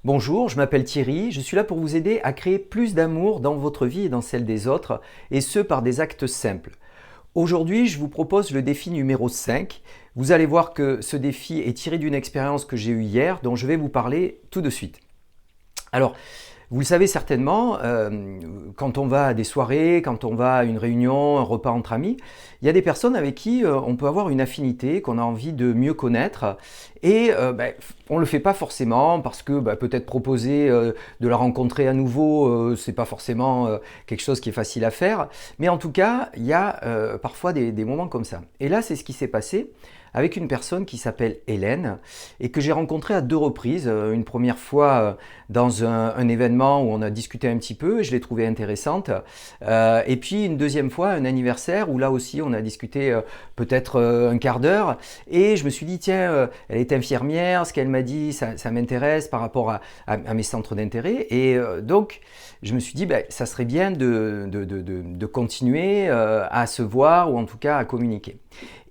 Bonjour, je m'appelle Thierry, je suis là pour vous aider à créer plus d'amour dans votre vie et dans celle des autres, et ce par des actes simples. Aujourd'hui, je vous propose le défi numéro 5. Vous allez voir que ce défi est tiré d'une expérience que j'ai eue hier, dont je vais vous parler tout de suite. Alors, vous le savez certainement, quand on va à des soirées, quand on va à une réunion, un repas entre amis, il y a des personnes avec qui on peut avoir une affinité, qu'on a envie de mieux connaître, et on ne le fait pas forcément parce que peut-être proposer de la rencontrer à nouveau, c'est pas forcément quelque chose qui est facile à faire, mais en tout cas, il y a parfois des moments comme ça. Et là, c'est ce qui s'est passé avec une personne qui s'appelle Hélène et que j'ai rencontrée à 2 reprises. Une première fois dans un événement où on a discuté un petit peu et je l'ai trouvée intéressante. Et puis une deuxième fois, un anniversaire où là aussi on a discuté peut-être un quart d'heure et je me suis dit tiens, elle est infirmière, ce qu'elle m'a dit ça m'intéresse par rapport à mes centres d'intérêt et donc je me suis dit ça serait bien de continuer à se voir ou en tout cas à communiquer.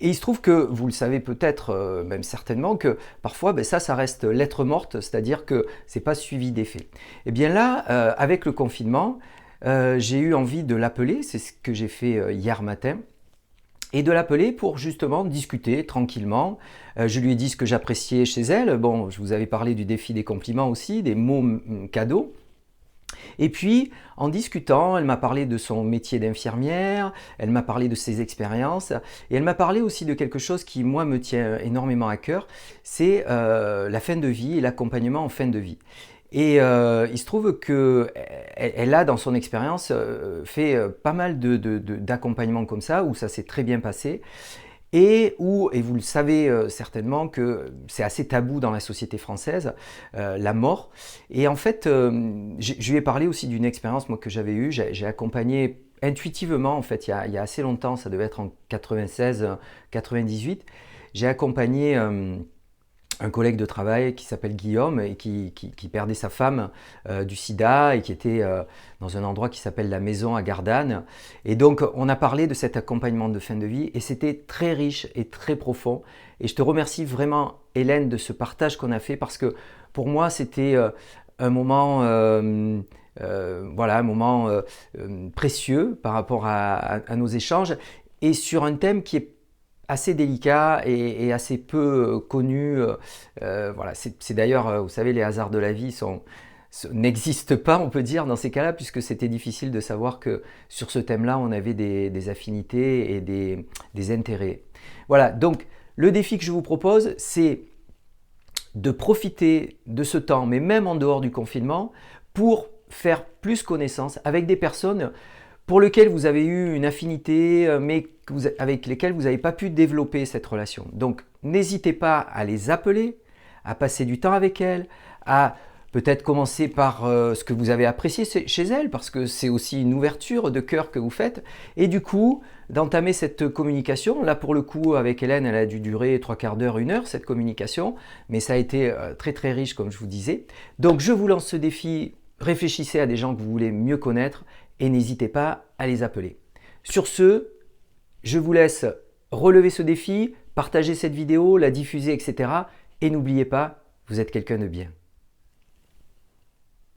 Et il se trouve que, vous le savez peut-être, même certainement, que parfois ça reste lettre morte, c'est-à-dire que c'est pas suivi d'effet. Et bien là, avec le confinement, j'ai eu envie de l'appeler, c'est ce que j'ai fait hier matin, et de l'appeler pour justement discuter tranquillement. Je lui ai dit ce que j'appréciais chez elle. Bon, je vous avais parlé du défi des compliments aussi, des mots cadeaux. Et puis, en discutant, elle m'a parlé de son métier d'infirmière, elle m'a parlé de ses expériences, et elle m'a parlé aussi de quelque chose qui, moi, me tient énormément à cœur, c'est la fin de vie et l'accompagnement en fin de vie. Et il se trouve qu'elle a, dans son expérience, fait pas mal d'accompagnements comme ça, où ça s'est très bien passé et vous le savez certainement, que c'est assez tabou dans la société française, la mort. Et en fait, je lui ai parlé aussi d'une expérience moi, que j'avais eue. J'ai accompagné intuitivement, en fait, il y a assez longtemps, ça devait être en 96, 98, j'ai accompagné un collègue de travail qui s'appelle Guillaume et qui perdait sa femme du sida et qui était dans un endroit qui s'appelle la Maison à Gardanne. Et donc on a parlé de cet accompagnement de fin de vie et c'était très riche et très profond. Et je te remercie vraiment Hélène de ce partage qu'on a fait parce que pour moi c'était un moment... voilà, un moment précieux par rapport à nos échanges et sur un thème qui est assez délicat et assez peu connu. Voilà, c'est d'ailleurs, vous savez, les hasards de la vie n'existent pas, on peut dire, dans ces cas-là, puisque c'était difficile de savoir que sur ce thème-là, on avait des affinités et des intérêts. Voilà, donc le défi que je vous propose, c'est de profiter de ce temps, mais même en dehors du confinement, pour faire plus connaissance avec des personnes pour lesquelles vous avez eu une affinité, mais avec lesquelles vous n'avez pas pu développer cette relation. Donc n'hésitez pas à les appeler, à passer du temps avec elles, à peut-être commencer par ce que vous avez apprécié chez elles, parce que c'est aussi une ouverture de cœur que vous faites, et du coup, d'entamer cette communication. Là, pour le coup, avec Hélène, elle a dû durer 3/4 d'heure, 1 heure, cette communication, mais ça a été très très riche, comme je vous disais. Donc, je vous lance ce défi, réfléchissez à des gens que vous voulez mieux connaître, et n'hésitez pas à les appeler. Sur ce, je vous laisse relever ce défi, partager cette vidéo, la diffuser, etc. Et n'oubliez pas, vous êtes quelqu'un de bien.